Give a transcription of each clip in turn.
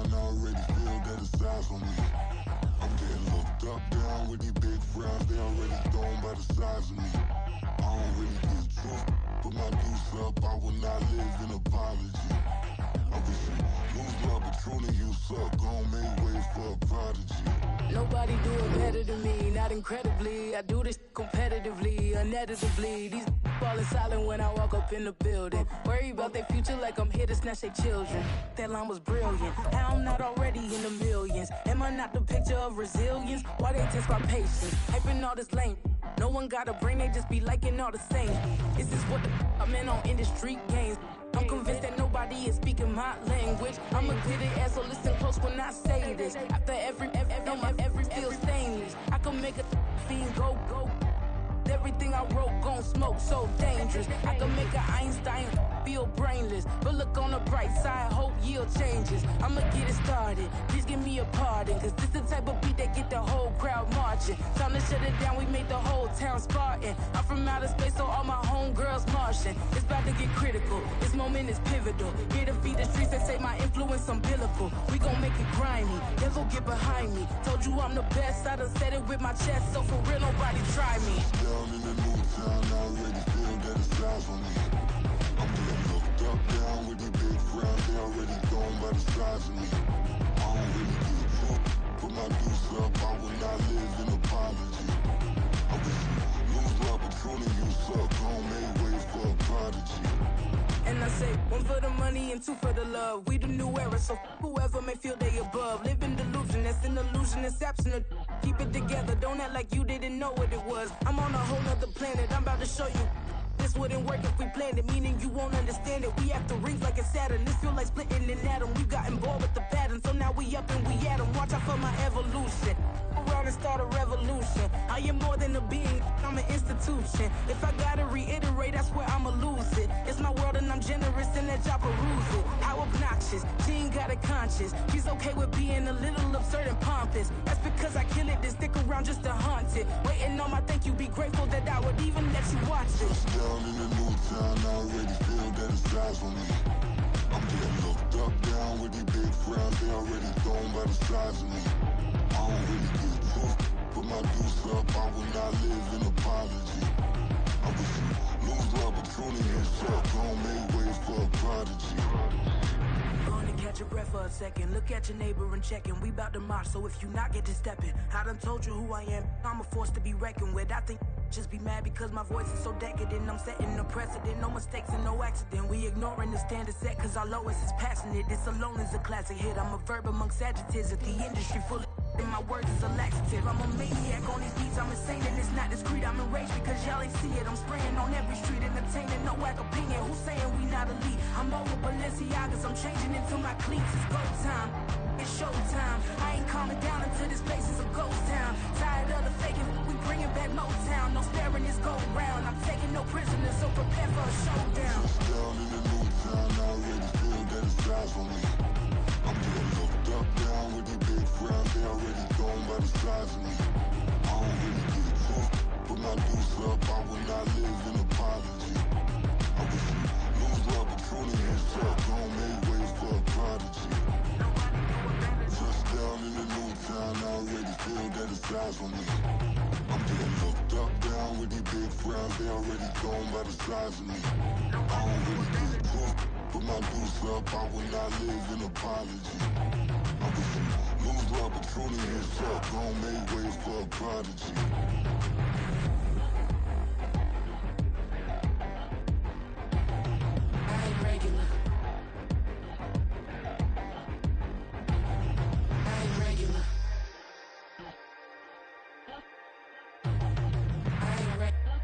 town, I already feel that it's eyes on me. I'm getting looked up, down with these big frowns, they already thrown by the size of me. I don't really give truth, but my deuce up, I will not live in apology. I wish you lose love, but truly you suck, gon' make way for a prodigy. Nobody do it better than me, not incredibly. I do this competitively, uneditably. These falling silent when I walk up in the building. Worry about their future like I'm here to snatch their children. That line was brilliant. How I'm not already in the millions? Am I not the picture of resilience? Why they test my patience? Hyping all this lame. No one got a brain, they just be liking all the same. This is what the I'm in on industry games. I'm convinced that nobody is speaking my language. I'ma get it as so listen close when I say this. After every feel stainless. I can make a fiend go. Everything I wrote gon' smoke, so dangerous. I can make an Einstein feel brainless. But look on the bright side, hope yield changes. I'ma get it started, please give me a pardon. Cause this the type of beat that get the whole crowd marching. Time to shut it down, we made the whole town Spartan. I'm from outer space, so all my homegirls Martian. It's about to get critical, this moment is pivotal. Here to feed the streets that say my influence umbilical. We gon' make it grimy, never get behind me. Told you I'm the best, I done said it with my chest. So for real, nobody try me. Down in the new town, I already feel that it's eyes on me. I'm getting looked up, down with these big frowns, they already thrown by the size of me. I don't really give a fuck, put my deuce up, I will not live in apology. I wish you lose love, but truly you suck, gon' make way for a prodigy. And I say, one for the money and two for the love. We the new era, so whoever may feel they above. Live in delusion, that's an illusion, it's absent. Keep it together, don't act like you didn't know what it was. I'm on a whole nother planet, I'm about to show you. This wouldn't work if we planned it, meaning you won't understand it. We have to rings like a Saturn, this feel like splitting an atom. We got involved with the pattern, so now we up and we at 'em. Watch out for my evolution. Around and start a revolution. I am more than a being, I'm an institution. If I gotta reiterate, I swear I'ma lose it. It's my world and I'm generous and let y'all peruse it. How obnoxious, she ain't got a conscience. She's okay with being a little absurd and pompous. That's because I kill it, then stick around just to haunt it. Waiting on my thank you, be grateful that I would even let you watch it. Down in the new town, I already feel that it's eyes on me. I'm getting looked up, down with these big frowns, they already thrown by the size of me. I don't really give a fuck, put my deuce up, I will not live in apology. I wish you lose love, but truly you suck, gon' make way for a prodigy. Gonna catch your breath for a second. Look at your neighbor and check in. We bout to march, so if you not get to stepping, I done told you who I am. I'm a force to be reckoned with. I think just be mad because my voice is so decadent. I'm setting a precedent, no mistakes and no accident. We ignoring the standard set cause our lowest is passionate. This alone is a classic hit. I'm a verb amongst adjectives. If the industry full of and my words is a laxative. I'm a maniac on these beats, I'm insane and it's not discreet. I'm enraged because y'all ain't see it. I'm spraying on every street, entertaining, no whack opinion. Who's saying we not elite? I'm over Balenciagas, I'm changing into my cleats. It's go time, it's showtime. I ain't calming down until this place is a ghost town. Tired of the faking, we bringing back Motown. No sparing this go round. I'm taking no prisoners, so prepare for a showdown. Down in the new town, I already feel that it's eyes on me. I'm getting looked up, down with these big frowns, they already thrown by the size of me. I don't really give a fuck, put my deuce up, I will not live in apology. I wish you lose love, but truly you suck, gon' make way for a prodigy. Just down in the new town, I already feel that it's eyes on me. I'm getting looked up, down with these big frowns, they already thrown by the size of me. I don't really give a fuck, put my deuce up, I will not live in apology. I wish you lose love, but truly you suck, gon' make way for a prodigy. I ain't regular. I ain't regular. I ain't regular.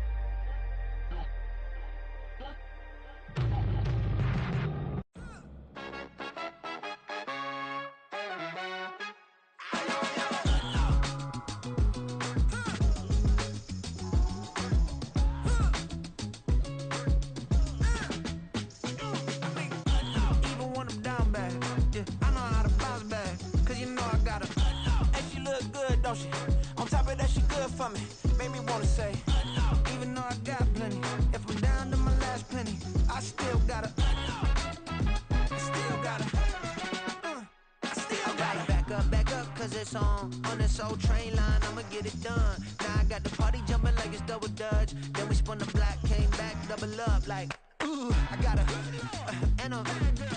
song on this old train line, I'ma get it done. Now I got the party jumping like it's double dutch. Then we spun the block, came back, double up like, ooh, I got her, and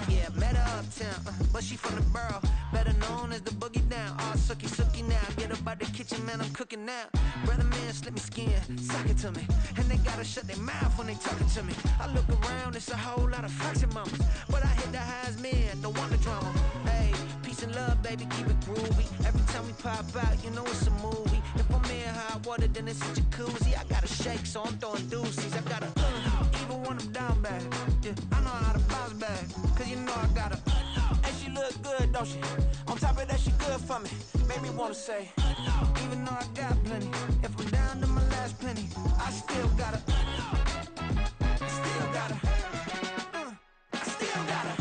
yeah, met her uptown, but she from the borough, better known as the boogie down. All sookie sookie now, get up out the kitchen, man, I'm cooking now. Brother man, slip me skin, suck it to me, and they gotta shut their mouth when they talking to me. I look around, it's a whole lot of flexing mamas, but I hit the highs, man, don't want the drama. Hey, peace and love, baby, keep it groovy. Every time we pop out, you know it's a movie. If I'm in hot water, then it's a jacuzzi. I gotta shake, so I'm throwing deuces. I gotta even when I'm down bad. Yeah, I know how to bounce back, cause you know I gotta. And she look good, don't she? On top of that, she good for me. Made me wanna say, even though I got plenty, if I'm down to my last penny, I still gotta. Still gotta. I still gotta.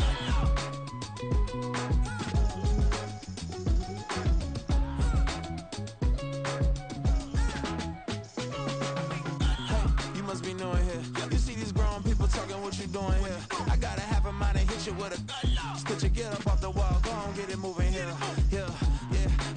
Must be knowing here. You see these grown people talking, what you doing here? I gotta have a mind and hit you with a stitch you, get up off the wall, go on, get it moving here. Yeah,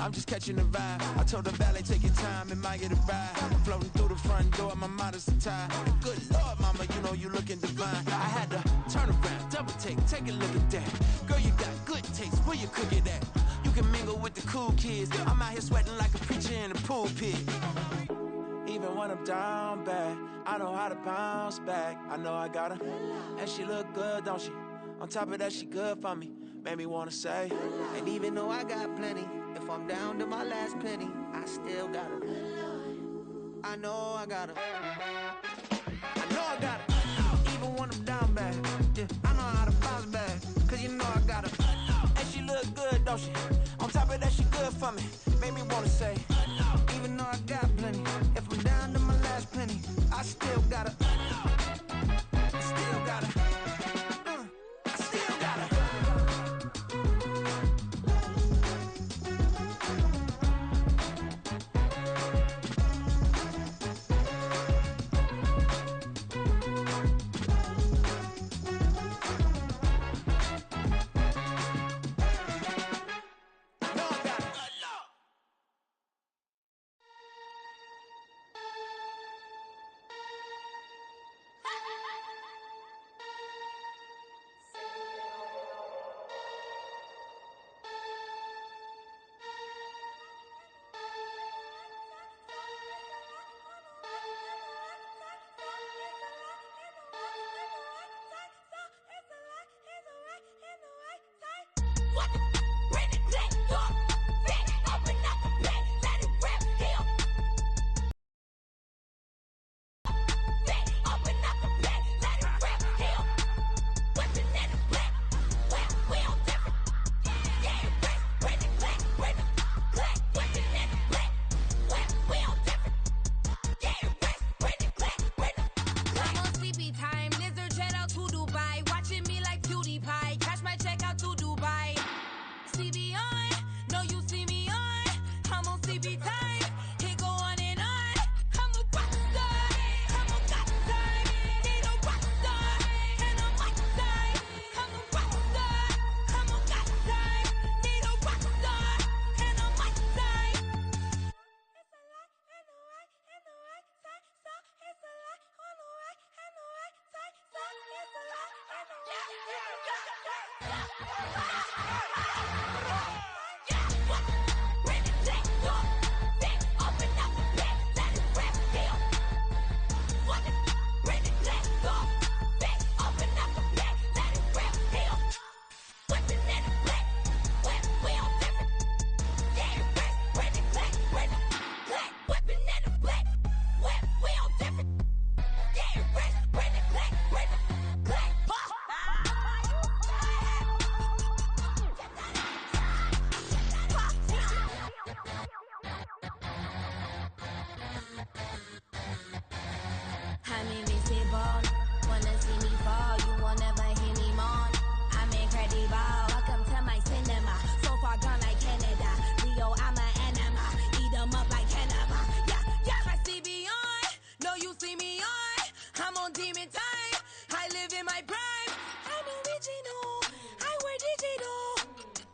I'm just catching the vibe. I told the valet, take your time, it might get a ride. Floating through the front door, my mind is tied. Good Lord, mama, you know you looking divine. I had to turn around, double take a look at that. Girl, you got good taste, where you cook it at? You can mingle with the cool kids. I'm out here sweating like a preacher in a pulpit. Even when I'm down bad, I know how to bounce back. I know I got her, and she look good, don't she? On top of that, she good for me. Made me wanna say, and even though I got plenty, if I'm down to my last penny, I still got her. I know I got her. I know I got her. Even when I'm down bad, yeah, I know how to bounce back, cause you know I got her. And she look good, don't she? On top of that, she good for me. Made me wanna say, even though I got plenty, if I'm down to my last penny, I still gotta. Still gotta. I still gotta.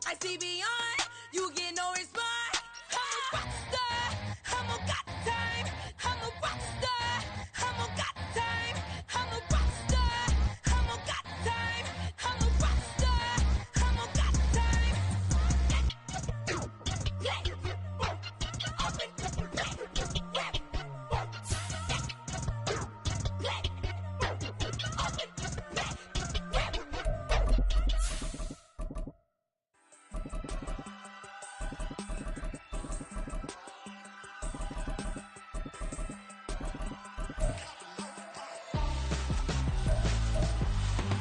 I see beyond, you get no response.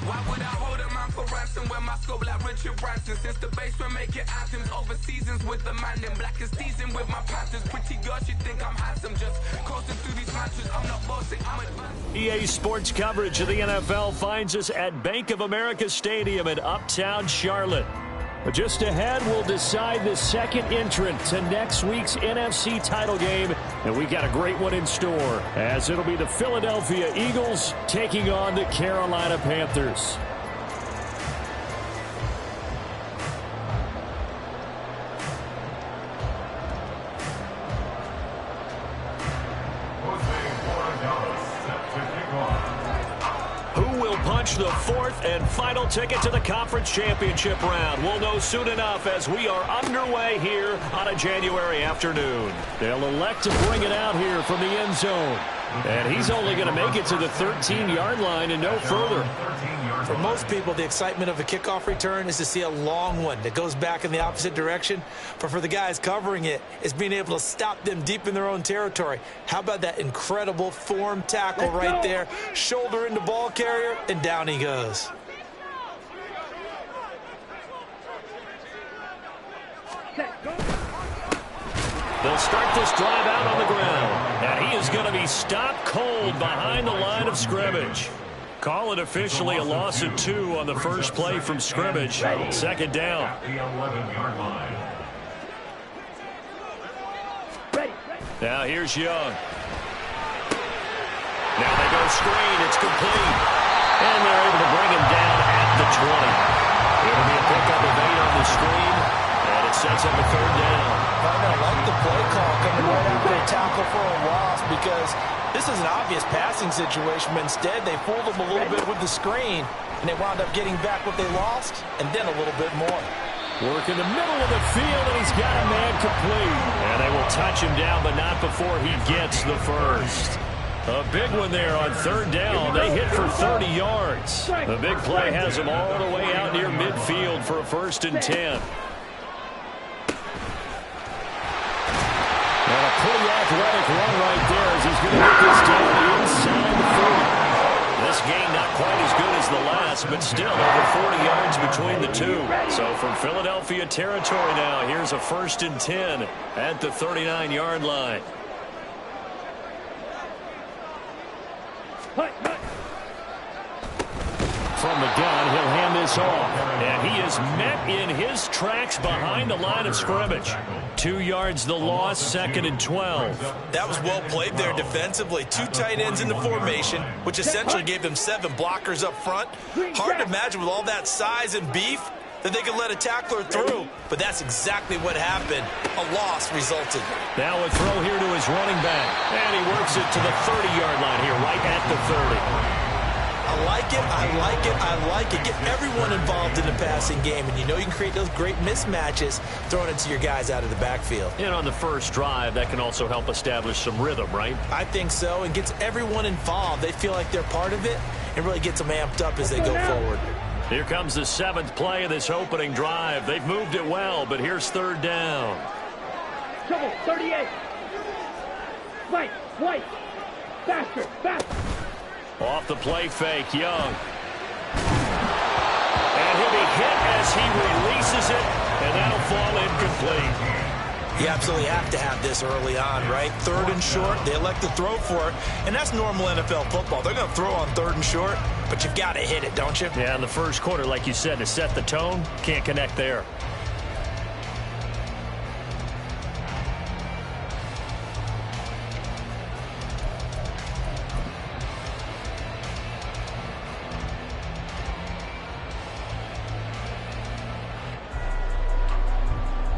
Why would I hold a man for ransom when my scope like Richard Branson? Since the basement making anthems over seasons with the man in black is seasoned with my Panthers. Pretty girl, she think I'm handsome. Just coasting through these matches. I'm not bossing, I'm advanced. EA Sports coverage of the NFL finds us at Bank of America Stadium in Uptown Charlotte. But just ahead, we'll decide the second entrant to next week's NFC title game. And we got a great one in store, as it'll be the Philadelphia Eagles taking on the Carolina Panthers. The fourth and final ticket to the conference championship round. We'll know soon enough as we are underway here on a January afternoon. They'll elect to bring it out here from the end zone. And he's only going to make it to the 13-yard line and no further. For most people, the excitement of a kickoff return is to see a long one that goes back in the opposite direction. But for the guys covering it, it's being able to stop them deep in their own territory. How about that incredible form tackle right there? Shoulder into ball carrier, and down he goes. They'll start this drive out on the ground. And he is going to be stopped cold behind the line of scrimmage. Call it officially a loss of 2 on the first play from scrimmage. Second down. Now here's Young. Now they go screen. It's complete. And they're able to bring him down at the 20. It'll be a pickup of 8 on the screen. And it sets up a third down. I like the play call coming right after a tackle for a loss, because this is an obvious passing situation, but instead they fooled them a little bit with the screen, and they wound up getting back what they lost, and then a little bit more. Work in the middle of the field, and he's got a man complete. And they will touch him down, but not before he gets the first. A big one there on third down. They hit for 30 yards. The big play has them all the way out near midfield for a 1st and 10. And a pretty athletic run right there as he's going to get this down inside the 40. This game not quite as good as the last, but still over 40 yards between the two. So from Philadelphia territory now, here's a 1st and 10 at the 39-yard line. From the gun, he'll hand this off. And he is met in his tracks behind the line of scrimmage. 2 yards the loss, 2nd and 12. That was well played there defensively. 2 tight ends in the formation, which essentially gave them 7 blockers up front. Hard to imagine with all that size and beef that they could let a tackler through, but that's exactly what happened. A loss resulted. Now a throw here to his running back, and he works it to the 30-yard line here, right at the 30. I like it, I like it, I like it. Get everyone involved in the passing game, and you know you can create those great mismatches throwing it to your guys out of the backfield. And on the first drive, that can also help establish some rhythm, right? I think so, and gets everyone involved. They feel like they're part of it, and really gets them amped up as they go forward. Here comes the 7th play of this opening drive. They've moved it well, but here's third down. Trouble, 38. White. Faster. Off the play fake, Young. And he'll be hit as he releases it, and that'll fall incomplete. You absolutely have to have this early on, right? 3rd and short, they elect to throw for it, and that's normal NFL football. They're going to throw on 3rd and short, but you've got to hit it, don't you? Yeah, in the first quarter, like you said, to set the tone, can't connect there.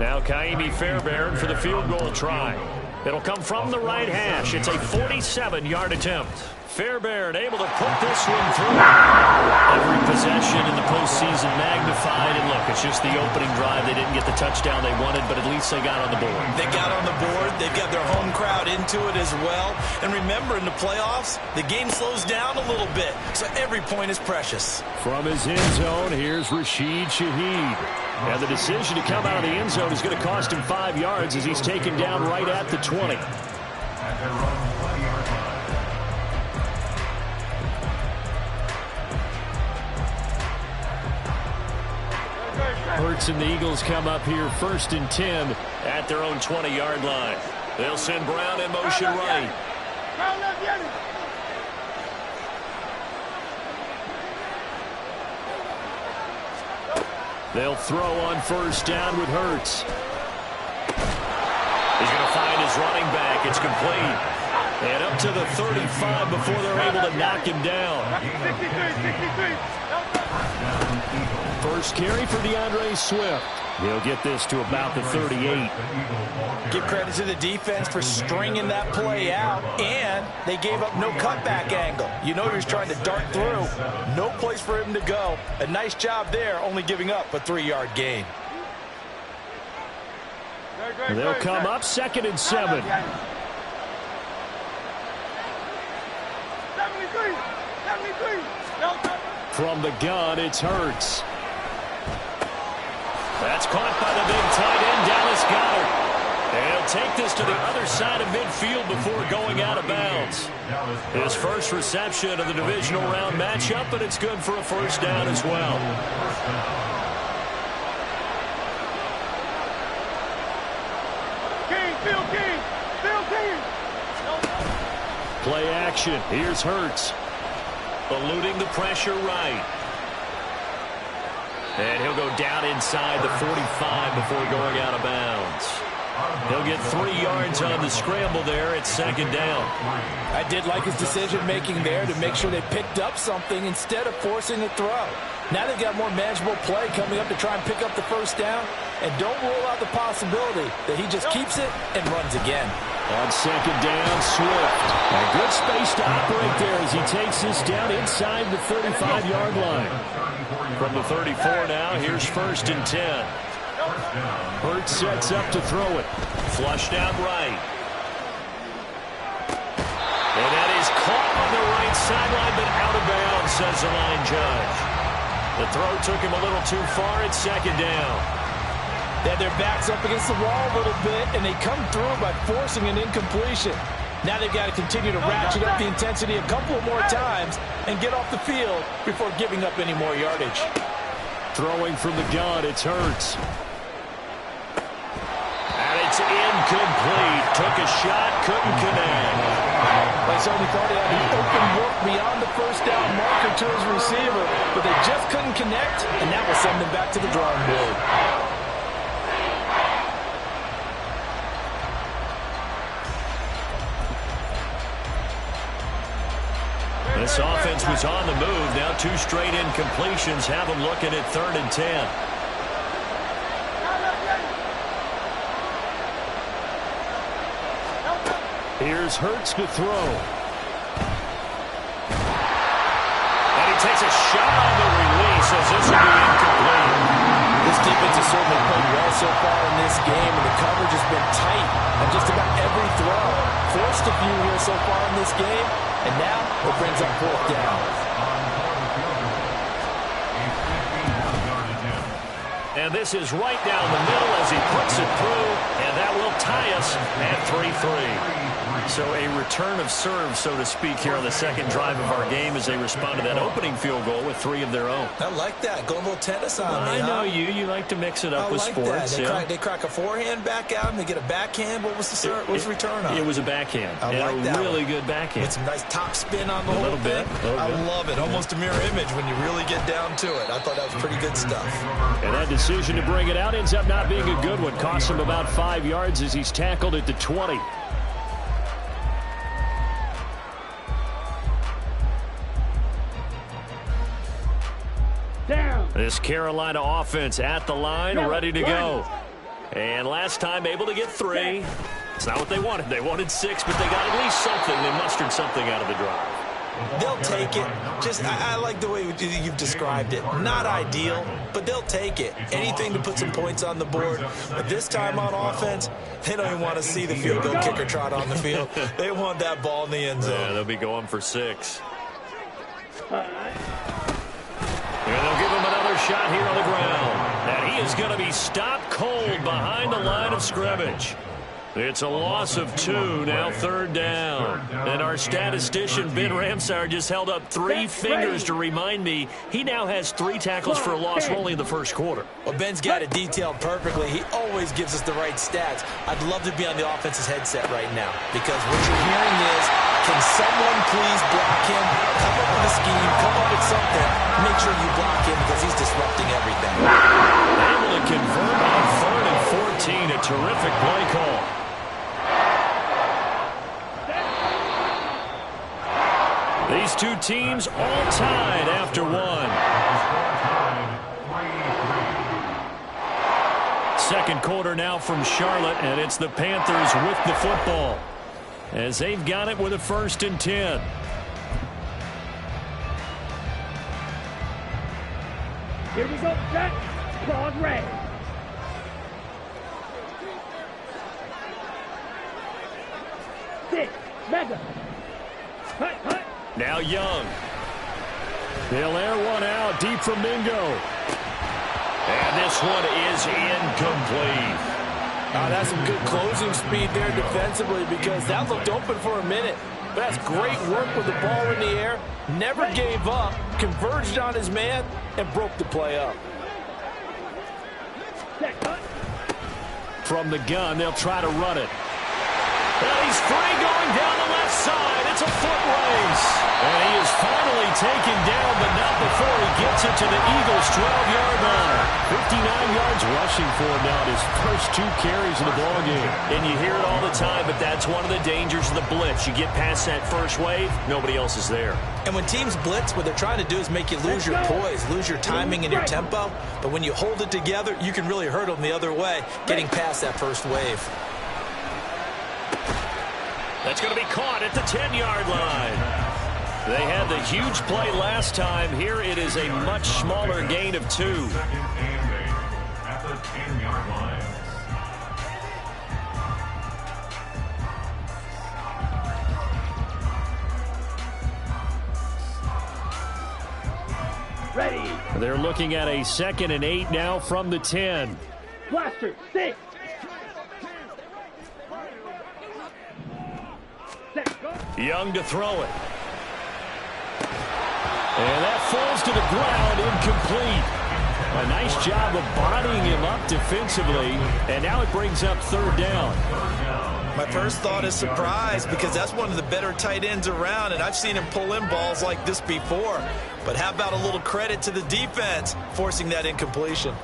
Now Kaimi Fairbairn for the field goal try. It'll come from the right hash. It's a 47-yard attempt. Fairbairn able to put this one through. Every possession in the postseason magnified. And look, it's just the opening drive. They didn't get the touchdown they wanted, but at least they got on the board. They got on the board. They've got their home crowd into it as well. And remember, in the playoffs, the game slows down a little bit, so every point is precious. From his end zone, here's Rashid Shaheed. And the decision to come out of the end zone is going to cost him 5 yards as he's taken down right at the 20. Hurts and the Eagles come up here 1st and 10 at their own 20-yard line. They'll send Brown in motion right. They'll throw on 1st down with Hurts. He's going to find his running back. It's complete. And up to the 35 before they're able to knock him down. 1st carry for DeAndre Swift. He'll get this to about the 38. Give credit to the defense for stringing that play out, and they gave up no cutback angle. You know he was trying to dart through. No place for him to go. A nice job there, only giving up a 3-yard gain. They'll come up 2nd and 7. 73. From the gun, it's Hurts. That's caught by the big tight end, Dallas Goedert. And he'll take this to the other side of midfield before going out of bounds. His first reception of the divisional round matchup, but it's good for a 1st down as well. Play action. Here's Hurts. Eluding the pressure right. And he'll go down inside the 45 before going out of bounds. He'll get 3 yards on the scramble there. It's 2nd down. I did like his decision-making there to make sure they picked up something instead of forcing a throw. Now they've got more manageable play coming up to try and pick up the 1st down. And don't rule out the possibility that he just keeps it and runs again. On 2nd down, Swift. A good space to operate there as he takes this down inside the 35-yard line. From the 34 now, here's 1st and 10. Hurts sets up to throw it. Flushed out right. And that is caught on the right sideline, but out of bounds, says the line judge. The throw took him a little too far. It's 2nd down. They had their backs up against the wall a little bit, and they come through by forcing an incompletion. Now they've got to continue to ratchet up the intensity a couple more times and get off the field before giving up any more yardage. Throwing from the gun, it's Hurts. And it's incomplete. Took a shot, couldn't connect. They certainly thought he had an open look beyond the 1st down marker to his receiver, but they just couldn't connect, and that will send them back to the drawing board. This offense was on the move. Now 2 straight incompletions have them looking at 3rd and 10. Here's Hurts to throw. And he takes a shot on the release as this will be incomplete. This defense has certainly played well so far in this game, and the coverage has been tight on just about every throw. Forced a few here so far in this game, and now it brings up 4th down. And this is right down the middle as he puts it through, and that will tie us at 3-3. So a return of serve, so to speak, here on the 2nd drive of our game as they respond to that opening field goal with 3 of their own. I like that. Go a little tennis on me. I know you like to mix it up with sports. They crack a forehand back out and they get a backhand. What was the serve? What was the return on? It was a backhand. I like that. A really good backhand. With some nice top spin on the whole thing. I love it. Almost a mirror image when you really get down to it. I thought that was pretty good stuff. And that decision to bring it out ends up not being a good one. Costs him about 5 yards as he's tackled at the 20. Down. This Carolina offense at the line, ready to go. And last time able to get 3. It's not what they wanted. They wanted 6, but they got at least something. They mustered something out of the drive. They'll take it. I like the way you've described it. Not ideal, but they'll take it. Anything to put some points on the board. But this time on offense, they don't even want to see the field goal kicker trot on the field. They want that ball in the end zone. Yeah, they'll be going for 6. And they'll give him another shot here on the ground. And he is going to be stopped cold behind the line of scrimmage. It's a loss of 2, now 3rd down. And our statistician, Ben Ramsauer, just held up 3 fingers to remind me he now has 3 tackles for a loss only in the first quarter. Well, Ben's got it detailed perfectly. He always gives us the right stats. I'd love to be on the offense's headset right now because what you're hearing is, can someone please block him? Come up with a scheme, come up with something. Make sure you block him because he's disrupting everything. Able to convert on 3rd and 14. A terrific play call. These two teams all tied after 1. Second quarter now from Charlotte, and it's the Panthers with the football as they've got it with a 1st and 10. Here we go, set, claws ready. Six, Mega. Hut, hut. Now Young. He'll air one out deep from Mingo. And this one is incomplete. That's some good closing speed there defensively because that looked open for a minute. But that's great work with the ball in the air. Never gave up, converged on his man, and broke the play up. From the gun, they'll try to run it. And he's free going down the left side. It's a foot race. And he is finally taken down, but not before he gets it to the Eagles' 12-yard line. 59 yards rushing for him now in his first 2 carries of the ballgame. And you hear it all the time, but that's one of the dangers of the blitz. You get past that first wave, nobody else is there. And when teams blitz, what they're trying to do is make you lose your poise, lose your timing and your tempo. But when you hold it together, you can really hurt them the other way, getting past that first wave. That's going to be caught at the 10-yard line. They had the huge play last time. Here it is a much smaller gain of 2. At the 10-yard line. Ready. They're looking at a 2nd and 8 now from the 10. Blaster, 6. Young to throw it. And that falls to the ground, incomplete. A nice job of bodying him up defensively, and now it brings up 3rd down. My first thought is surprise because that's one of the better tight ends around, and I've seen him pull in balls like this before. But how about a little credit to the defense forcing that incompletion?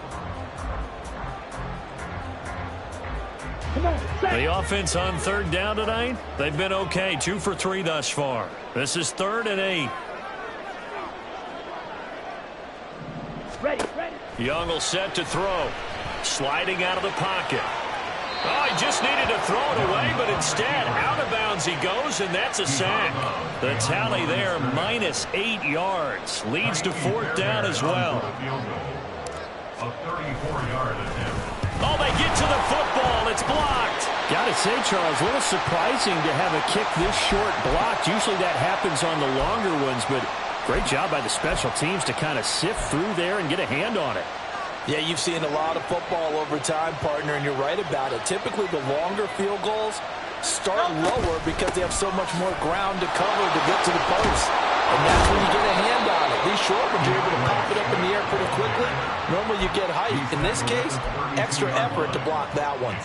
The offense on 3rd down tonight, they've been okay. 2 for 3 thus far. This is 3rd and 8. Ready. Young will set to throw. Sliding out of the pocket. Oh, he just needed to throw it away, but instead, out of bounds he goes, and that's a sack. The tally there, minus 8 yards. Leads to 4th down as well. A 34-yard attempt. Oh, they get to the football. It's blocked. Gotta say, Charles, a little surprising to have a kick this short blocked. Usually that happens on the longer ones, but great job by the special teams to kind of sift through there and get a hand on it. Yeah, you've seen a lot of football over time, partner, and you're right about it. Typically, the longer field goals start lower because they have so much more ground to cover to get to the post. And that's when you get a hand on it. These short ones, you're able to pop it up in the air pretty quickly. Normally, you get height. In this case, extra effort to block that one.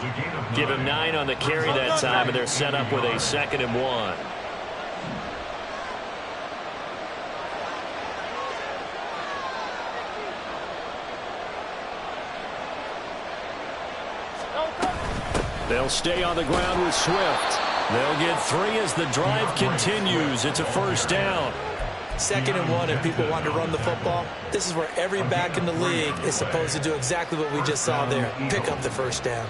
Give him 9 on the carry that time, and they're set up with a 2nd and 1. They'll stay on the ground with Swift. They'll get 3 as the drive continues. It's a 1st down. 2nd and 1, if people want to run the football, this is where every back in the league is supposed to do exactly what we just saw there, pick up the first down.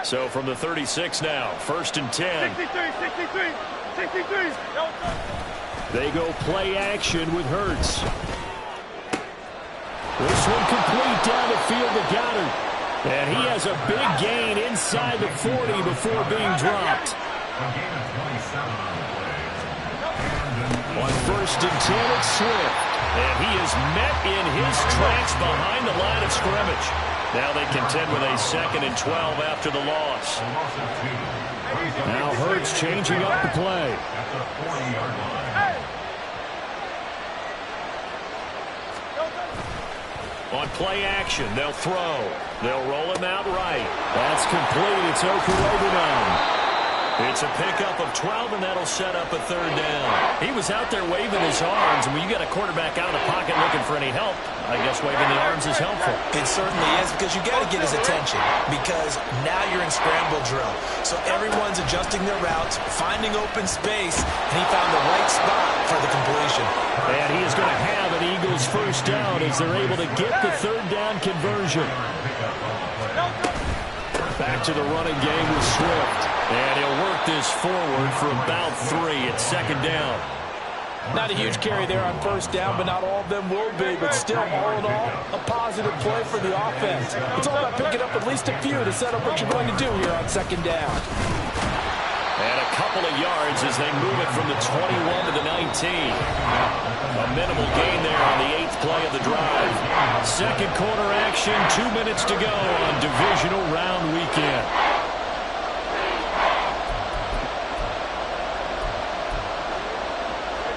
So from the 36 now, 1st and 10. 63. They go play action with Hurts. This one complete down the field to Goddard. And he has a big gain inside the 40 before being dropped. On 1st and 10, it's Swift. And he is met in his tracks behind the line of scrimmage. Now they contend with a 2nd and 12 after the loss. Now Hurts changing up the play. On play action, they'll throw. They'll roll him out right. That's complete. It's Okurobunan. It's a pickup of 12, and that'll set up a 3rd down. He was out there waving his arms, and when you got a quarterback out of the pocket looking for any help, I guess waving the arms is helpful. It certainly is, because you got to get his attention, because now you're in scramble drill. So everyone's adjusting their routes, finding open space, and he found the right spot for the completion. And he is going to have an Eagles first down as they're able to get the 3rd down conversion. Back to the running game with Swift. And he'll work this forward for about 3 at 2nd down. Not a huge carry there on 1st down, but not all of them will be. But still, all in all, a positive play for the offense. It's all about picking up at least a few to set up what you're going to do here on 2nd down. And a couple of yards as they move it from the 21 to the 19. A minimal gain there on the 8th play of the drive. 2nd quarter action, 2 minutes to go on divisional round weekend.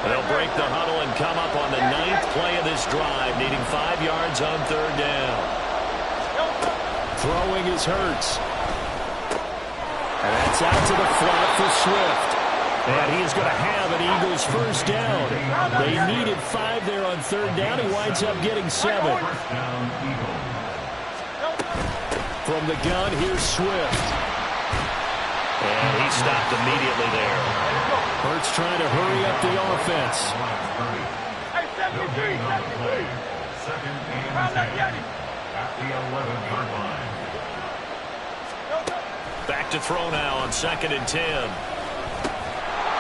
They'll break the huddle and come up on the 9th play of this drive, needing 5 yards on 3rd down. Throwing is Hurts. And that's out to the flat for Swift. And he is going to have an Eagles first down. They needed 5 there on 3rd down. He winds up getting 7. From the gun, here's Swift. And he stopped immediately there. Hurts trying to hurry up the offense. Hey, 73. 2nd and 10 at the 11-yard line. Back to throw now on 2nd and 10.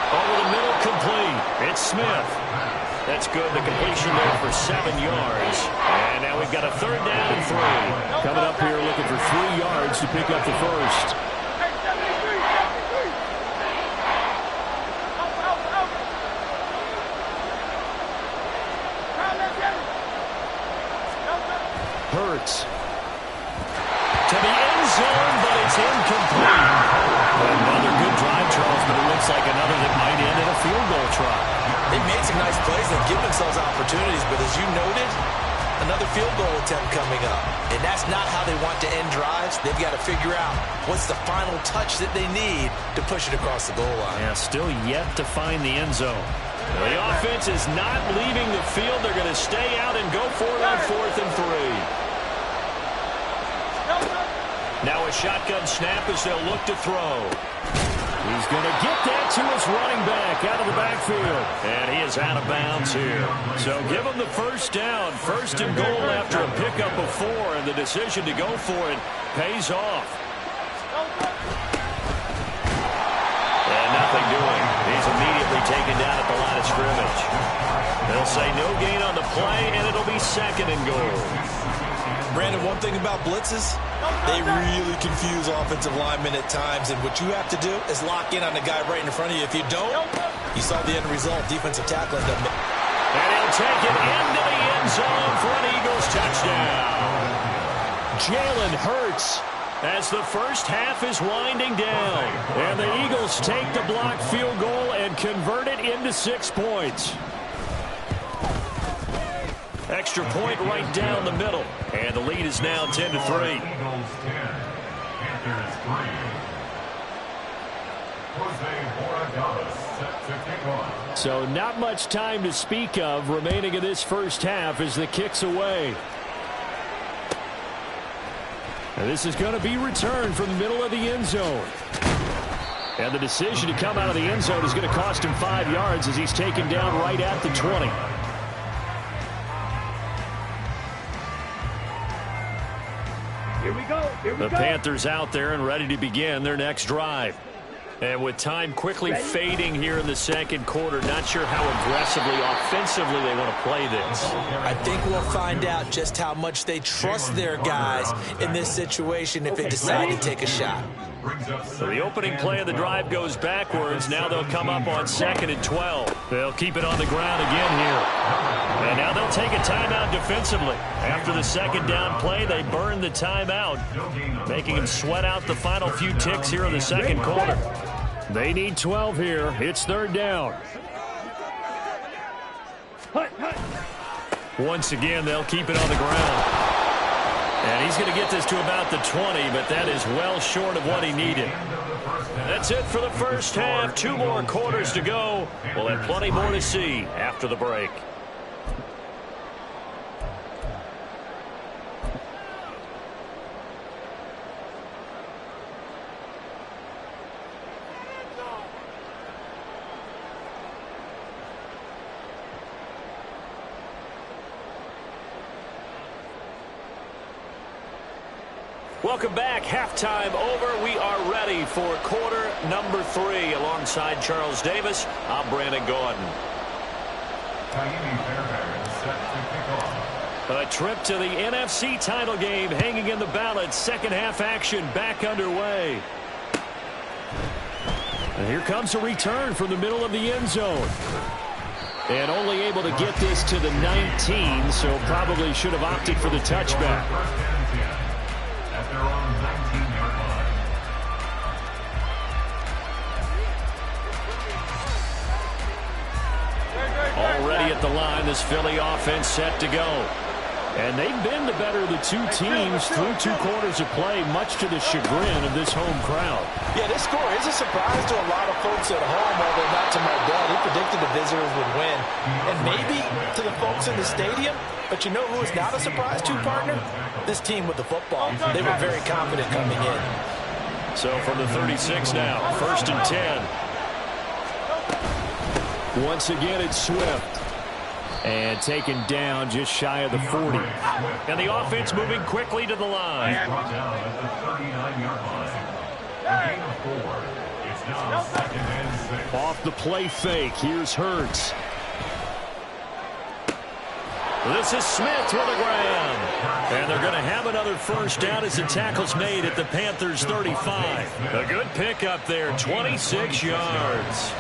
Over the middle, complete. It's Smith. That's good. The completion there for 7 yards. And now we've got a 3rd down and 3. Coming up here looking for 3 yards to pick up the first. Hurts to the end zone, but it's incomplete. Another good drive, Charles, but it looks like another that might end in a field goal try. They made some nice plays and give themselves opportunities, but as you noted, another field goal attempt coming up. And that's not how they want to end drives. They've got to figure out what's the final touch that they need to push it across the goal line. Yeah, still yet to find the end zone. The offense is not leaving the field. They're going to stay out and go for it on 4th and 3. Now a shotgun snap as they'll look to throw. He's going to get that to his running back out of the backfield. And he is out of bounds here. So give him the first down. 1st and goal after a pickup of 4. And the decision to go for it pays off. And nothing doing. He's immediately taken down at the line of scrimmage. They'll say no gain on the play, and it'll be 2nd and goal. Brandon, one thing about blitzes, they really confuse offensive linemen at times, and what you have to do is lock in on the guy right in front of you. If you don't, you saw the end result. Defensive tackle ended up. And he'll take it into the end zone for an Eagles touchdown. Jalen Hurts as the first half is winding down. And the Eagles take the blocked field goal and convert it into 6 points. Extra point right down the middle. And the lead is now 10-3. Eagles 10, Panthers 3. Jose Borregales. set to kick off. So not much time to speak of remaining in this first half as the kick's away. And this is going to be returned from the middle of the end zone. And the decision to come out of the end zone is going to cost him 5 yards as he's taken down right at the 20. Here we go. The Panthers out there and ready to begin their next drive. And with time quickly fading here in the second quarter, not sure how aggressively, offensively they want to play this. I think we'll find out just how much they trust their guys in this situation if they decide to take a shot. So the opening play of the drive goes backwards. Now they'll come up on 2nd and 12. They'll keep it on the ground again here. And now they'll take a timeout defensively. After the second down play, they burn the timeout, making them sweat out the final few ticks here in the second quarter. They need 12 here. It's 3rd down. Once again, they'll keep it on the ground. And he's going to get this to about the 20, but that is well short of what he needed. That's it for the first half. 2 more quarters to go. We'll have plenty more to see after the break. Welcome back. Halftime over. We are ready for quarter number 3. Alongside Charles Davis, I'm Brandon Gordon. A trip to the NFC title game hanging in the balance. Second half action back underway. And here comes a return from the middle of the end zone. And only able to get this to the 19, so probably should have opted for the touchback. Already at the line, this Philly offense set to go. And they've been the better of the two teams through 2 quarters of play, much to the chagrin of this home crowd. Yeah, this score is a surprise to a lot of folks at home, although not to my dad. He predicted the visitors would win. And maybe to the folks in the stadium, but you know who is not a surprise to, partner? This team with the football. They were very confident coming in. So from the 36 now, 1st and 10. Once again, it's Swift. And taken down just shy of the 40. And the offense moving quickly to the line. Brought down at the 39-yard line. A gain of 4. It's now 2nd and 6. Off the play fake. Here's Hurts. This is Smith with a grab. And they're going to have another first down as the tackle's made at the Panthers' 35. A good pickup there, 26 yards.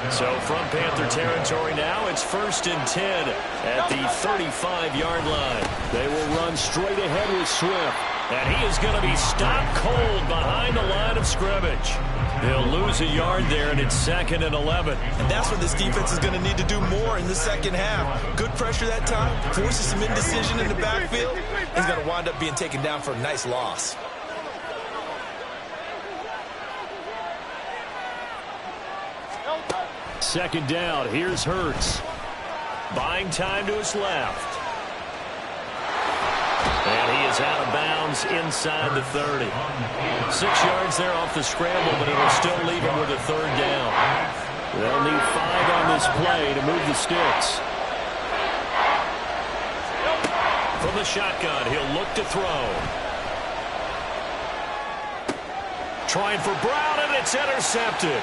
So from Panther territory now, it's 1st and 10 at the 35-yard line. They will run straight ahead with Swift. And he is going to be stopped cold behind the line of scrimmage. He'll lose a yard there, and it's 2nd and 11. And that's what this defense is going to need to do more in the second half. Good pressure that time, forces some indecision in the backfield. He's going to wind up being taken down for a nice loss. Second down. Here's Hurts. Buying time to his left. And he is out of bounds inside the 30. 6 yards there off the scramble, but it'll still leave him with a 3rd down. They'll need 5 on this play to move the sticks. From the shotgun, he'll look to throw. Trying for Brown, and it's intercepted.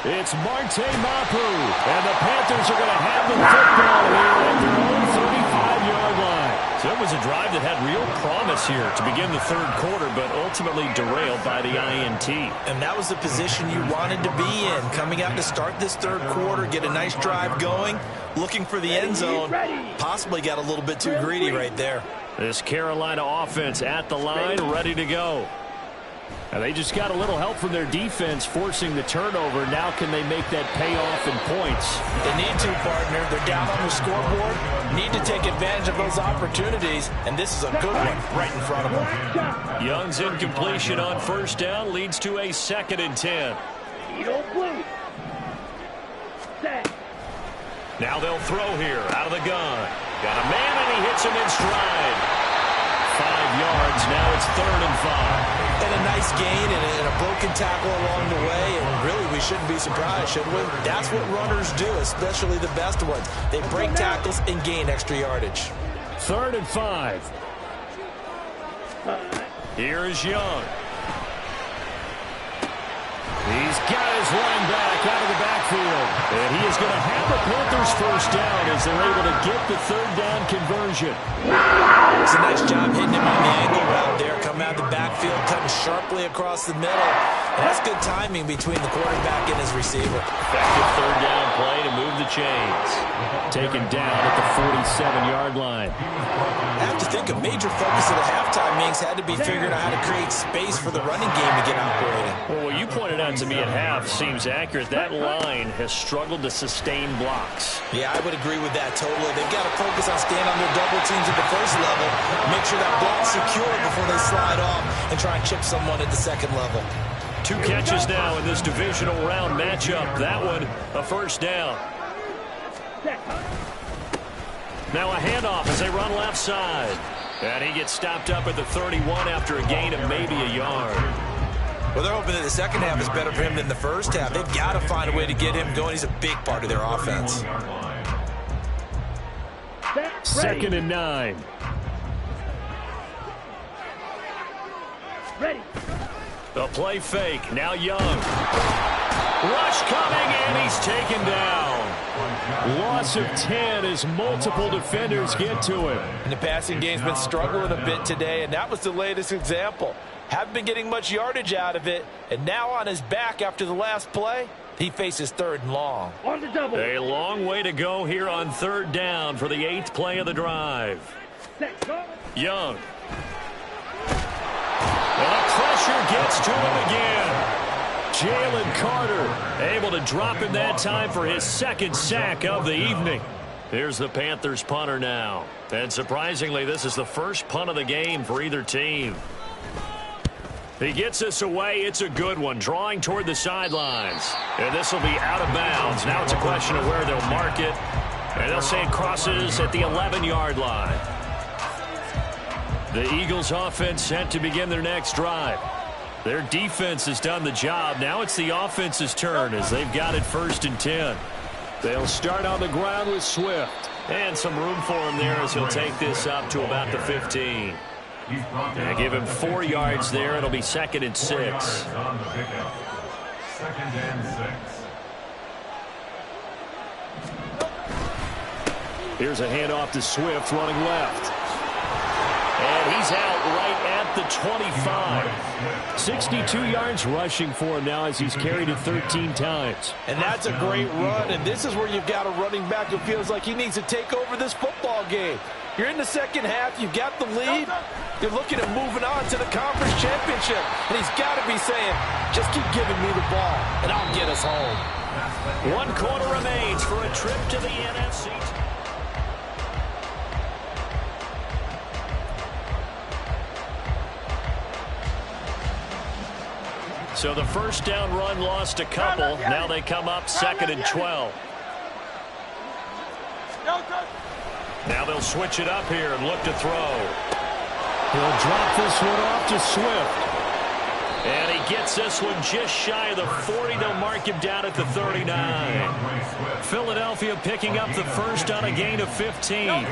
It's Marte Mapu, and the Panthers are going to have the football here at their own 35-yard line. So it was a drive that had real promise here to begin the 3rd quarter, but ultimately derailed by the INT. And that was the position you wanted to be in, coming out to start this 3rd quarter, get a nice drive going, looking for the end zone. Possibly got a little bit too greedy right there. This Carolina offense at the line, ready to go. And they just got a little help from their defense forcing the turnover. Now can they make that pay off in points? They need to, partner. They're down on the scoreboard. Need to take advantage of those opportunities. And this is a good one right in front of them. Young's incompletion on 1st down leads to a 2nd and 10. Now they'll throw here out of the gun. Got a man, and he hits him in stride. 5 yards. Now it's 3rd and 5. And a nice gain and a broken tackle along the way. And really, we shouldn't be surprised, should we? That's what runners do, especially the best ones. They break tackles and gain extra yardage. 3rd and 5. Here is Young. He's got his line back out of the backfield. And he is going to have the Panthers first down as they're able to get the 3rd down conversion. It's a nice job hitting him on the angle route there. Coming out of the backfield, cutting sharply across the middle. And that's good timing between the quarterback and his receiver. Effective 3rd down play to move the chains. Taken down at the 47-yard line. I have to think a major focus of the halftime meetings had to be figuring out how to create space for the running game to get operating. Well, what you pointed out to me at half seems accurate. That line has struggled to sustain blocks. Yeah, I would agree with that totally. They've got to focus on staying on their double teams at the first level, make sure that block's secure before they slide off and try and chip someone at the second level. 2 catches now in this divisional round matchup. That one, a first down. Now a handoff as they run left side. And he gets stopped up at the 31 after a gain of maybe a yard. Well, they're hoping that the second half is better for him than the first half. They've got to find a way to get him going. He's a big part of their offense. 2nd and 9. Ready. The play fake. Now Young. Rush coming, and he's taken down. Loss of 10 as multiple defenders get to him. And the passing game's been struggling a bit today, and that was the latest example. Haven't been getting much yardage out of it, and now on his back after the last play, he faces 3rd and long. On the double. A long way to go here on 3rd down for the 8th play of the drive. Young. And the pressure gets to him again. Jalen Carter able to drop him that time for his 2nd sack of the evening. Here's the Panthers punter now. And surprisingly, this is the first punt of the game for either team. He gets this away. It's a good one. Drawing toward the sidelines. And this will be out of bounds. Now it's a question of where they'll mark it. And they'll say it crosses at the 11-yard line. The Eagles offense set to begin their next drive. Their defense has done the job. Now it's the offense's turn as they've got it 1st and 10. They'll start on the ground with Swift. And some room for him there as he'll take this up to about the 15. And give him 4 yards there. It'll be 2nd and 6. 2nd and 6. Here's a handoff to Swift running left. And he's out right at the 25. 62 yards rushing for him now as he's carried it 13 times. And that's a great run, and this is where you've got a running back who feels like he needs to take over this football game. You're in the second half, you've got the lead, you're looking at moving on to the conference championship, and he's got to be saying, just keep giving me the ball, and I'll get us home. 1 quarter remains for a trip to the NFC. So the first down run lost a couple. Now they come up 2nd and 12. Now they'll switch it up here and look to throw. He'll drop this one off to Swift. And he gets this one just shy of the 40. They'll mark him down at the 39. Philadelphia picking up the first on a gain of 15.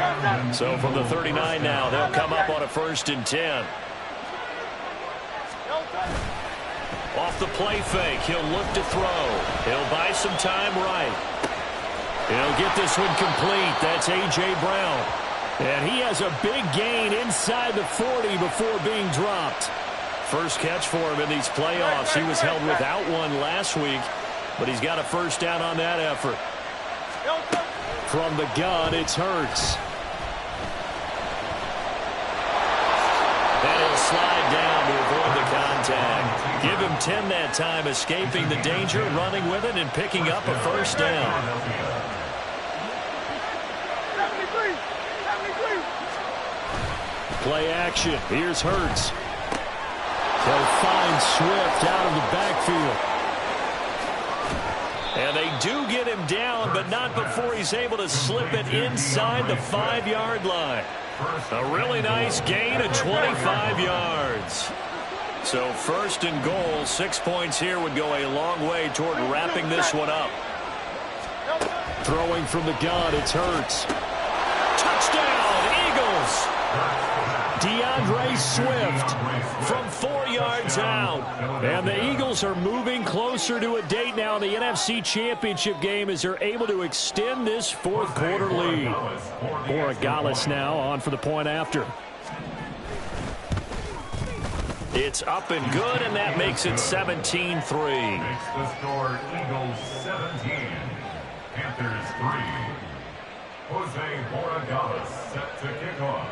So from the 39 now, they'll come up on a 1st and 10. Off the play fake, he'll look to throw. He'll buy some time right. He'll get this one complete. That's A.J. Brown. And he has a big gain inside the 40 before being dropped. First catch for him in these playoffs. He was held without one last week, but he's got a first down on that effort. From the gun, it's Hurts. And he'll slide down to avoid the contact. Give him 10 that time, escaping the danger, running with it, and picking up a first down. Play action. Here's Hurts. He'll find Swift out of the backfield. And they do get him down, but not before he's able to slip it inside the 5-yard line. A really nice gain of 25 yards. So first and goal, 6 points here would go a long way toward wrapping this one up. Throwing from the gun, it's Hurts. Touchdown, Eagles! DeAndre Swift from 4 yards out. And the Eagles are moving closer to a date now in the NFC Championship game as they're able to extend this fourth-quarter lead. Borregales now on for the point after. It's up and good, and that makes it 17-3. Makes the score Eagles 17, Panthers 3. Jose Borregales set to kick off.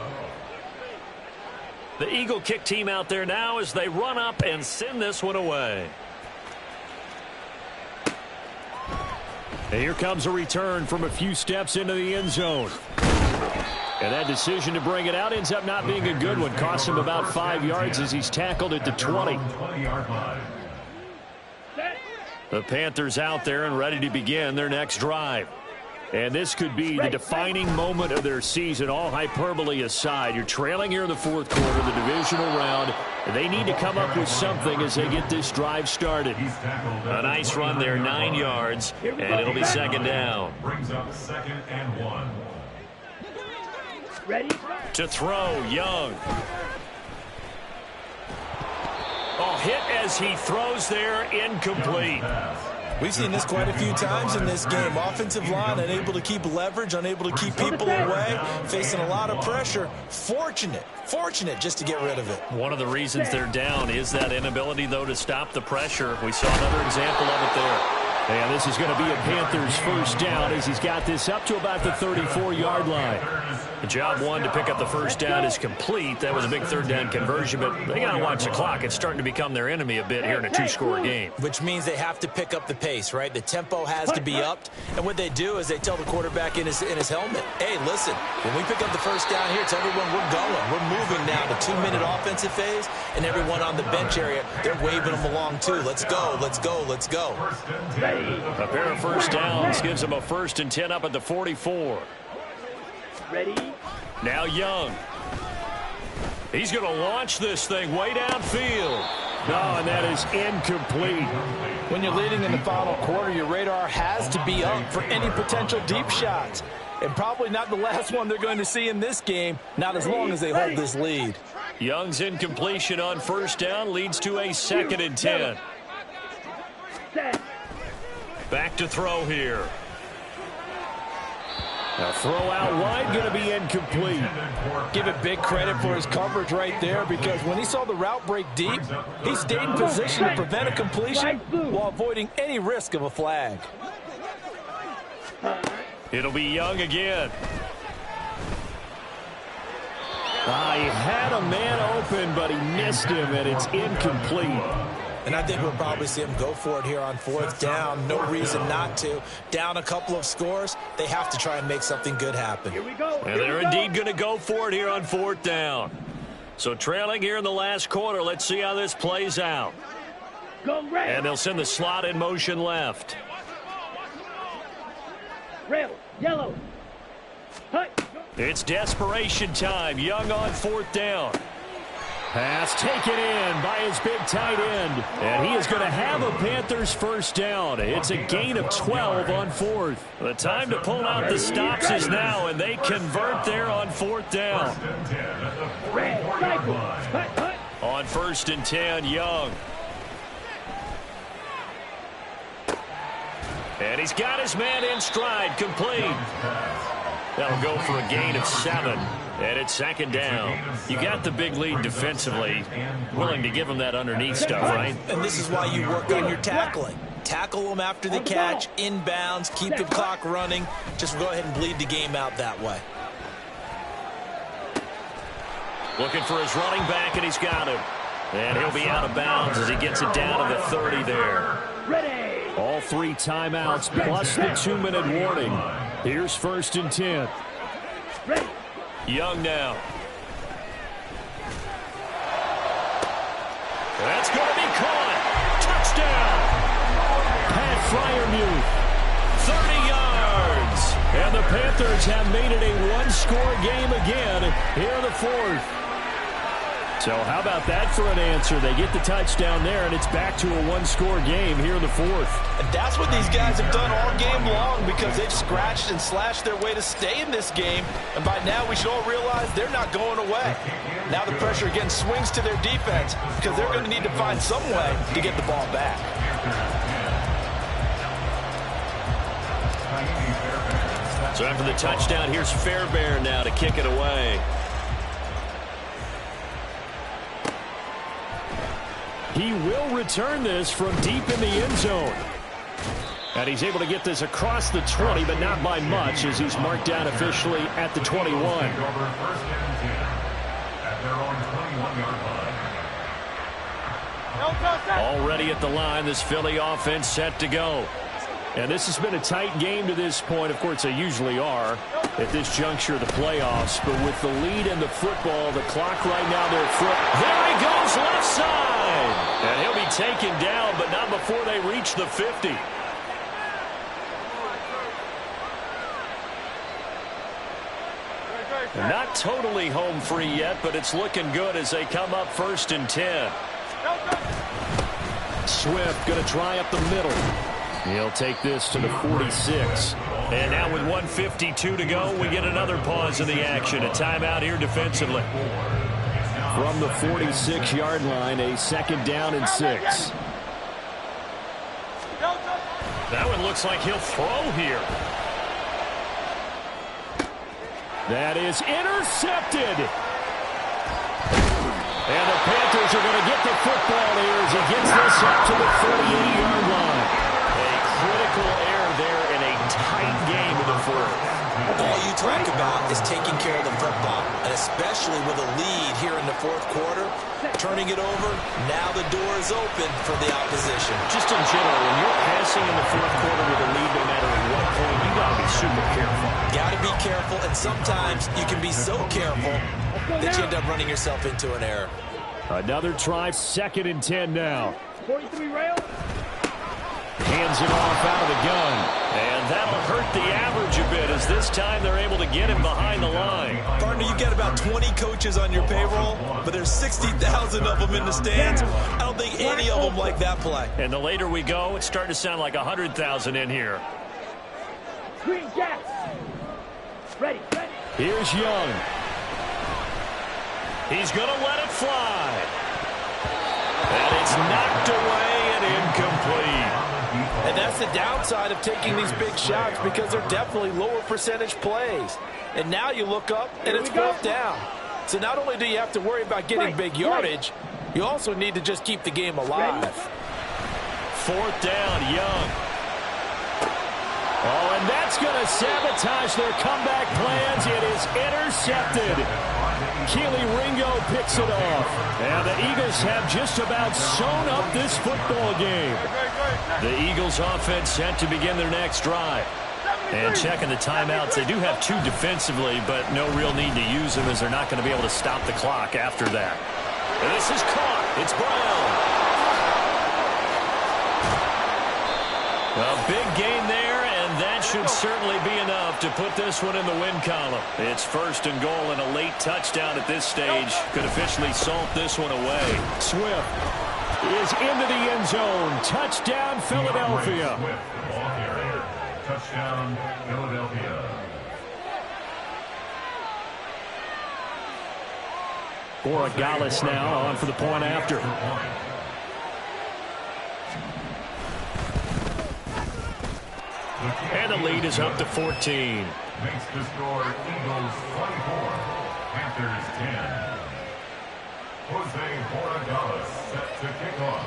The Eagle kick team out there now as they run up and send this one away. And here comes a return from a few steps into the end zone. And that decision to bring it out ends up not being a good one. Costs him about 5 yards as he's tackled at the 20. The Panthers out there and ready to begin their next drive. And this could be the defining moment of their season, all hyperbole aside. You're trailing here in the fourth quarter, the divisional round. And they need to come up with something as they get this drive started. A nice run there, 9 yards, and it'll be second down. Brings up 2nd and 1. Ready? To throw, Young. Oh, hit as he throws there, incomplete. We've seen this quite a few times in this game. Offensive line unable to keep leverage, unable to keep people away, facing a lot of pressure. Fortunate just to get rid of it. One of the reasons they're down is that inability, though, to stop the pressure. We saw another example of it there. And this is going to be a Panthers first down as he's got this up to about the 34-yard line. The job one to pick up the first down is complete. That was a big third down conversion, but they got to watch the clock. It's starting to become their enemy a bit here in a two-score game. Which means they have to pick up the pace, right? The tempo has to be upped. And what they do is they tell the quarterback in his helmet, hey, listen, when we pick up the first down here, tell everyone we're going. We're moving now to 2-minute offensive phase, and everyone on the bench area, they're waving them along too. Let's go, let's go, let's go. A pair of first downs gives them a 1st and 10 up at the 44. Ready? Now Young. He's going to launch this thing way downfield. No, and that is incomplete. When you're leading in the final quarter, your radar has to be up for any potential deep shots. And probably not the last one they're going to see in this game, not as long as they hold this lead. Young's incompletion on first down leads to a 2nd and 10. Back to throw here. A throw out wide, going to be incomplete. Give it big credit for his coverage right there, because when he saw the route break deep, he stayed in position to prevent a completion while avoiding any risk of a flag. It'll be Young again. He had a man open, but he missed him, and it's incomplete. And I think we'll probably see him go for it here on 4th down. No reason not to. Down a couple of scores, they have to try and make something good happen. Here we go. And they're indeed going to go for it here on 4th down. So trailing here in the last quarter, let's see how this plays out. Go red. And they'll send the slot in motion left. Red, yellow. Hut. It's desperation time. Young on 4th down. Pass taken in by his big tight end. And he is going to have a Panthers first down. It's a gain of 12 on 4th. The time to pull out the stops is now, and they convert there on 4th down. Red, cycle. Hut, hut. On 1st and 10, Young. And he's got his man in stride, complete. That'll go for a gain of 7. And it's 2nd down. You got the big lead defensively. Willing to give him that underneath stuff, right? And this is why you work on your tackling. Tackle them after the catch, inbounds, keep the clock running. Just go ahead and bleed the game out that way. Looking for his running back, and he's got him. And he'll be out of bounds as he gets it down to the 30 there. Ready. All 3 timeouts plus the 2-minute warning. Here's 1st and 10. Ready. Young now. That's going to be caught. Touchdown. Pat Freiermuth 30 yards. And the Panthers have made it a one-score game again here in the fourth. So how about that for an answer? They get the touchdown there, and it's back to a one-score game here in the fourth. And that's what these guys have done all game long because they've scratched and slashed their way to stay in this game. And by now we should all realize they're not going away. Now the pressure again swings to their defense because they're going to need to find some way to get the ball back. So after the touchdown, here's Fairbairn now to kick it away. He will return this from deep in the end zone. And he's able to get this across the 20, but not by much as he's marked down officially at the 21. Already at the line, this Philly offense set to go. And this has been a tight game to this point. Of course, they usually are at this juncture of the playoffs. But with the lead in the football, the clock right now, their foot. There he goes, left side. And he'll be taken down, but not before they reach the 50. And not totally home free yet, but it's looking good as they come up 1st and 10. Swift going to try up the middle. He'll take this to the 46. And now with 1:52 to go, we get another pause in the action. A timeout here defensively. From the 46-yard line, a 2nd down and 6. That one looks like he'll throw here. That is intercepted. And the Panthers are going to get the football here as he gets this up to the 48-yard line. A critical error there in a tight game in the fourth. All you talk about is taking care of the football, and especially with a lead here in the fourth quarter, turning it over, now the door is open for the opposition. Just in general, when you're passing in the fourth quarter with a lead, no matter at what point, you got to be super careful. Got to be careful, and sometimes you can be so careful that you end up running yourself into an error. Another try, 2nd and 10 now. 43 rail. Hands it off out of the gun. And that'll hurt the average a bit as this time they're able to get him behind the line. Partner, you got about 20 coaches on your payroll, but there's 60,000 of them in the stands. I don't think any of them like that play. And the later we go, it's starting to sound like 100,000 in here. Green Jacks. Ready. Here's Young. He's going to let it fly. And it's knocked away and incomplete. And that's the downside of taking these big shots because they're definitely lower percentage plays. And now you look up and it's 4th down. So not only do you have to worry about getting big yardage, you also need to just keep the game alive. 4th down, Young. Oh, and that's going to sabotage their comeback plans. It is intercepted. Keely Ringo picks it off. And the Eagles have just about sewn up this football game. The Eagles offense set to begin their next drive. And checking the timeouts, they do have 2 defensively, but no real need to use them as they're not going to be able to stop the clock after that. And this is caught. It's Brown. A big game there, and that should certainly be enough to put this one in the win column. It's 1st and goal, and a late touchdown at this stage could officially salt this one away. Swift is into the end zone. Touchdown, Philadelphia. Touchdown, Philadelphia. Borregales now on for the point after. And the lead is up to 14. Makes the score Eagles 24, Panthers 10. Jose Borregales set to kick off.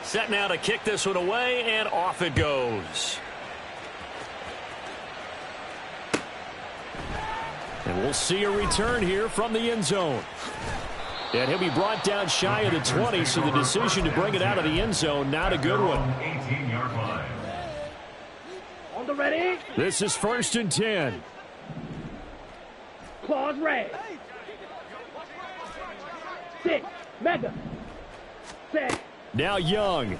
Set now to kick this one away, and off it goes. And we'll see a return here from the end zone. And he'll be brought down shy of the 20, so the decision to bring it out of the end zone, not a good one. 18-yard line. On the ready. This is 1st and 10. Claws red. 6. Mega. 6. Now Young.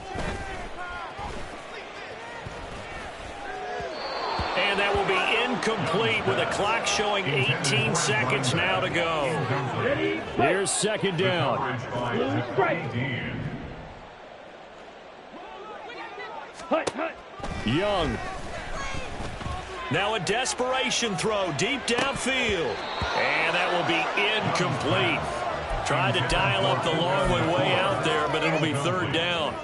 And that will be incomplete with a clock showing 18 seconds now to go. Here's second down. Young. Now a desperation throw deep downfield. And that will be incomplete. Tried to dial up the long one way out there, but it'll be third down.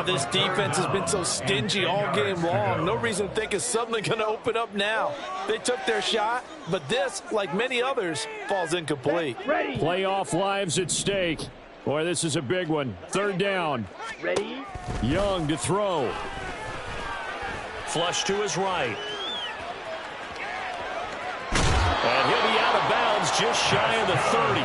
This defense has been so stingy all game long. No reason to think it's suddenly going to open up now. They took their shot, but this, like many others, falls incomplete. Playoff lives at stake. Boy, this is a big one. Third down. Ready? Young to throw. Flush to his right. And he'll be out of bounds just shy of the 30.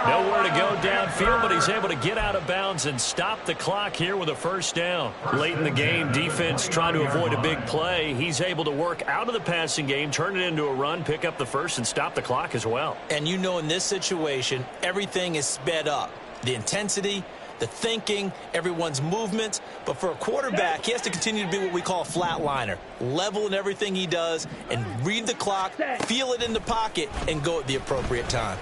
Nowhere to go downfield, but he's able to get out of bounds and stop the clock here with a first down. Late in the game, defense trying to avoid a big play. He's able to work out of the passing game, turn it into a run, pick up the first, and stop the clock as well. And you know in this situation, everything is sped up. The intensity, the thinking, everyone's movements. But for a quarterback, he has to continue to be what we call a flatliner. Level in everything he does and read the clock, feel it in the pocket, and go at the appropriate time.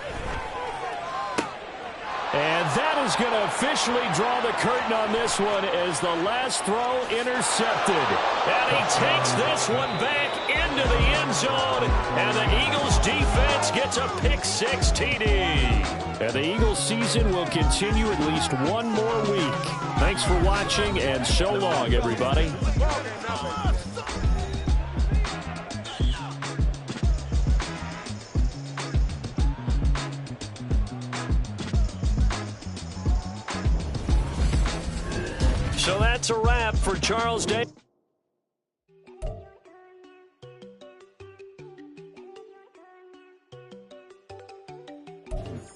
And that is going to officially draw the curtain on this one as the last throw intercepted. And he takes this one back into the end zone. And the Eagles defense gets a pick-6 TD. And the Eagles season will continue at least one more week. Thanks for watching, and so long, everybody. So that's a wrap for Charles Day.